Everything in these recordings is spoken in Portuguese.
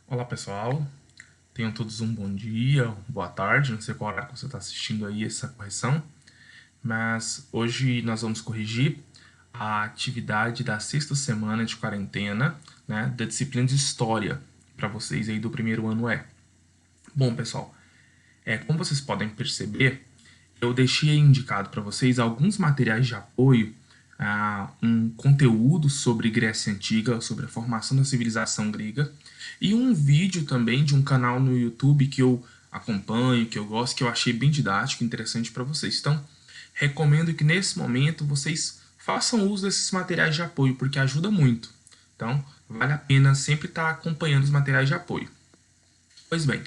Olá pessoal, tenham todos um bom dia, boa tarde, não sei qual hora que você está assistindo aí essa correção, mas hoje nós vamos corrigir a atividade da sexta semana de quarentena, né, da disciplina de História, para vocês aí do primeiro ano é. Bom pessoal, como vocês podem perceber, eu deixei indicado para vocês alguns materiais de apoio, um conteúdo sobre Grécia Antiga, sobre a formação da civilização grega, e um vídeo também de um canal no YouTube que eu acompanho, que eu gosto, que eu achei bem didático e interessante para vocês. Então, recomendo que nesse momento vocês façam uso desses materiais de apoio, porque ajuda muito. Então, vale a pena sempre estar acompanhando os materiais de apoio. Pois bem,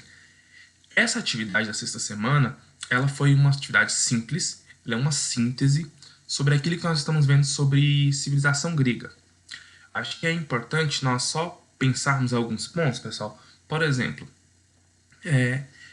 essa atividade da sexta semana, ela foi uma atividade simples, ela é uma síntese sobre aquilo que nós estamos vendo sobre civilização grega. Acho que é importante nós só pensarmos alguns pontos, pessoal. Por exemplo,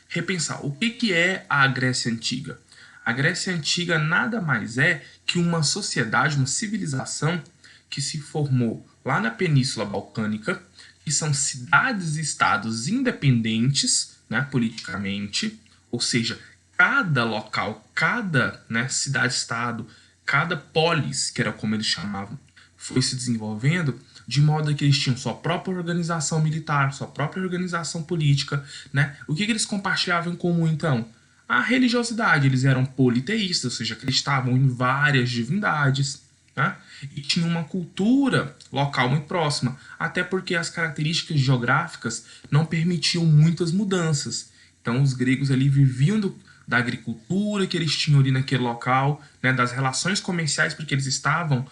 repensar o que é a Grécia Antiga. A Grécia Antiga nada mais é que uma sociedade, uma civilização que se formou lá na Península Balcânica, que são cidades e estados independentes, né, politicamente, ou seja, cada local, cada, né, cidade-estado, cada polis, que era como eles chamavam, foi se desenvolvendo de modo que eles tinham sua própria organização militar, sua própria organização política, né? O que eles compartilhavam em comum, então? A religiosidade. Eles eram politeístas, ou seja, acreditavam em várias divindades, né? E tinham uma cultura local muito próxima, até porque as características geográficas não permitiam muitas mudanças. Então, os gregos ali viviam da agricultura que eles tinham ali naquele local, né, das relações comerciais, porque eles estavam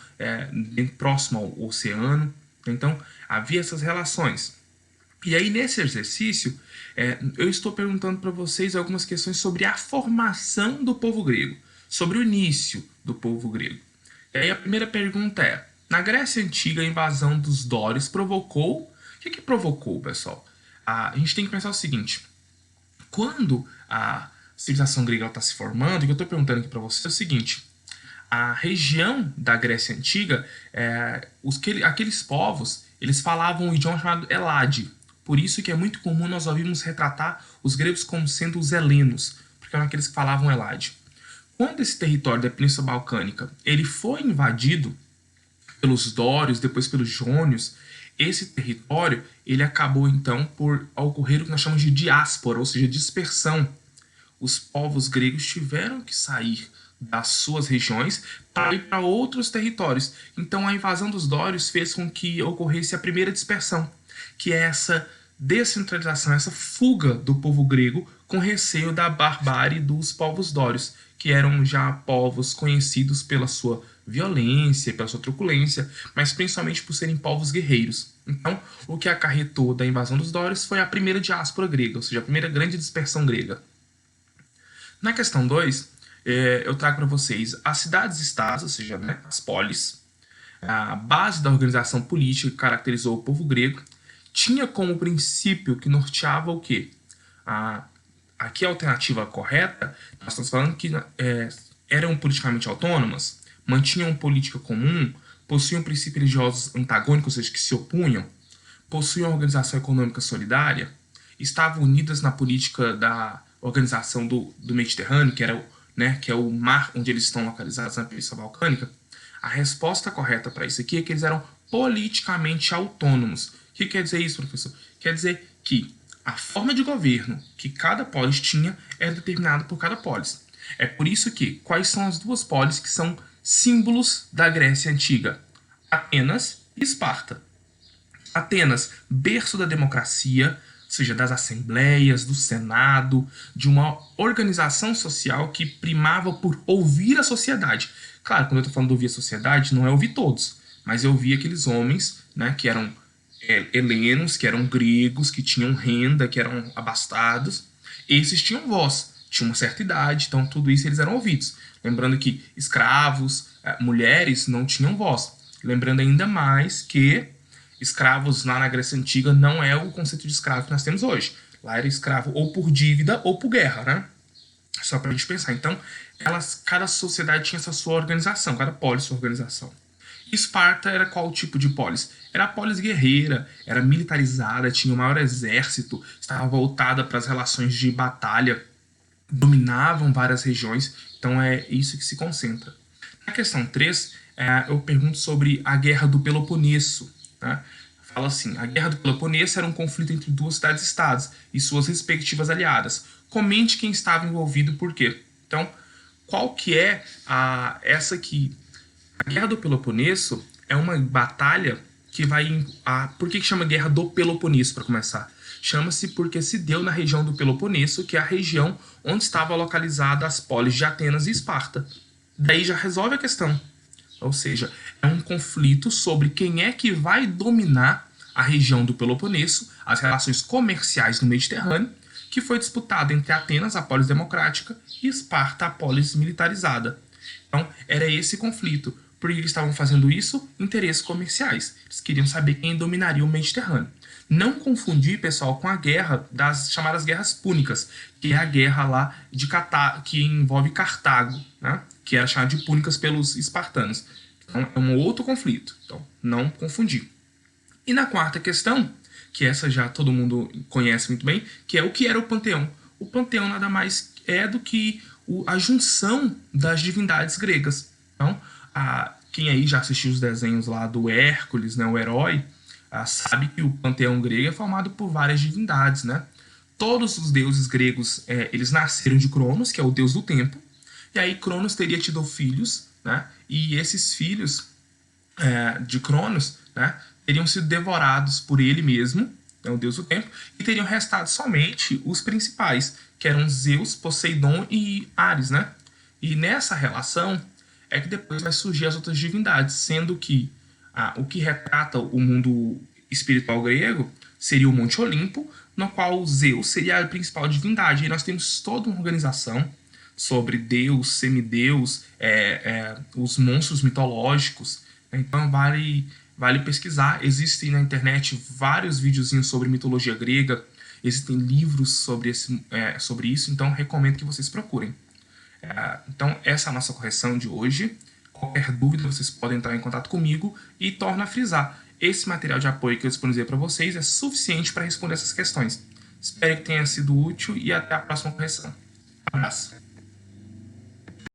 próximo ao oceano. Então, havia essas relações. E aí, nesse exercício, eu estou perguntando para vocês algumas questões sobre a formação do povo grego, sobre o início do povo grego. E aí, a primeira pergunta é: na Grécia Antiga, a invasão dos dórios provocou. O que provocou, pessoal? A gente tem que pensar o seguinte: quando a civilização grega está se formando, o que eu estou perguntando aqui para vocês é o seguinte: a região da Grécia Antiga, aqueles povos, eles falavam um idioma chamado Elade. Por isso que é muito comum nós ouvirmos retratar os gregos como sendo os helenos, porque eram aqueles que falavam Elade. Quando esse território da Península Balcânica ele foi invadido pelos dórios, depois pelos jônios, esse território ele acabou então por ocorrer o que nós chamamos de diáspora, ou seja, dispersão. Os povos gregos tiveram que sair das suas regiões para ir para outros territórios. Então a invasão dos dórios fez com que ocorresse a primeira dispersão, que é essa descentralização, essa fuga do povo grego com receio da barbárie dos povos dórios, que eram já povos conhecidos pela sua violência, pela sua truculência, mas principalmente por serem povos guerreiros. Então, o que acarretou da invasão dos dórios foi a primeira diáspora grega, ou seja, a primeira grande dispersão grega. Na questão 2, eu trago para vocês as cidades-estados, ou seja, né, as polis, a base da organização política que caracterizou o povo grego, tinha como princípio que norteava o quê? Aqui a alternativa correta, nós estamos falando que eram politicamente autônomas, mantinham política comum, possuíam princípios religiosos antagônicos, ou seja, que se opunham, possuíam organização econômica solidária, estavam unidas na política da organização do Mediterrâneo, que é o mar onde eles estão localizados na Península Balcânica. A resposta correta para isso aqui é que eles eram politicamente autônomos. O que quer dizer isso, professor? Quer dizer que a forma de governo que cada polis tinha é determinada por cada polis. É por isso que quais são as duas polis que são símbolos da Grécia Antiga? Atenas e Esparta. Atenas, berço da democracia, ou seja, das assembleias, do senado, de uma organização social que primava por ouvir a sociedade. Claro, quando eu estou falando de ouvir a sociedade, não é ouvir todos, mas é ouvir aqueles homens, né, que eram helenos, que eram gregos, que tinham renda, que eram abastados. Esses tinham voz, tinham uma certa idade, então tudo isso eles eram ouvidos. Lembrando que escravos, mulheres não tinham voz. Lembrando ainda mais que escravos lá na Grécia Antiga não é o conceito de escravo que nós temos hoje. Lá era escravo ou por dívida ou por guerra, né? Só pra gente pensar. Então, cada sociedade tinha essa sua organização, cada polis sua organização. Esparta era qual tipo de polis? Era a polis guerreira, era militarizada, tinha o maior exército, estava voltada para as relações de batalha, dominavam várias regiões, então é isso que se concentra. Na questão 3, eu pergunto sobre a Guerra do Peloponeso. Né? Fala assim, a Guerra do Peloponeso era um conflito entre duas cidades-estados e suas respectivas aliadas. Comente quem estava envolvido e por quê. Então, qual que é essa aqui? A Guerra do Peloponeso é uma batalha que vai... por que chama Guerra do Peloponeso, para começar? Chama-se porque se deu na região do Peloponeso, que é a região onde estava localizada as polis de Atenas e Esparta. Daí já resolve a questão. Ou seja, é um conflito sobre quem é que vai dominar a região do Peloponeso, as relações comerciais no Mediterrâneo, que foi disputado entre Atenas, a polis democrática, e Esparta, a polis militarizada. Então, era esse conflito. Por que eles estavam fazendo isso? Interesses comerciais. Eles queriam saber quem dominaria o Mediterrâneo. Não confundir, pessoal, com a guerra das chamadas guerras púnicas, que é a guerra lá de que envolve Cartago, né? Que era chamada de púnicas pelos espartanos. Então, é um outro conflito. Então, não confundir. E na quarta questão, que essa já todo mundo conhece muito bem, que é o que era o panteão. O panteão nada mais é do que a junção das divindades gregas. Então, quem aí já assistiu os desenhos lá do Hércules, né, o herói, sabe que o panteão grego é formado por várias divindades, né? Todos os deuses gregos, eles nasceram de Cronos, que é o deus do tempo, e aí Cronos teria tido filhos, né? E esses filhos de Cronos, né, teriam sido devorados por ele mesmo, né, o deus do tempo, e teriam restado somente os principais, que eram Zeus, Poseidon e Ares, né? E nessa relação é que depois vai surgir as outras divindades, sendo que o que retrata o mundo espiritual grego seria o Monte Olimpo, no qual Zeus seria a principal divindade. E nós temos toda uma organização sobre Deus, semideus, os monstros mitológicos. Então vale pesquisar. Existem na internet vários videozinhos sobre mitologia grega, existem livros sobre isso, então recomendo que vocês procurem. Então essa é a nossa correção de hoje. Qualquer dúvida, vocês podem entrar em contato comigo e torna a frisar. Esse material de apoio que eu disponibilizei para vocês é suficiente para responder essas questões. Espero que tenha sido útil e até a próxima correção. Um abraço.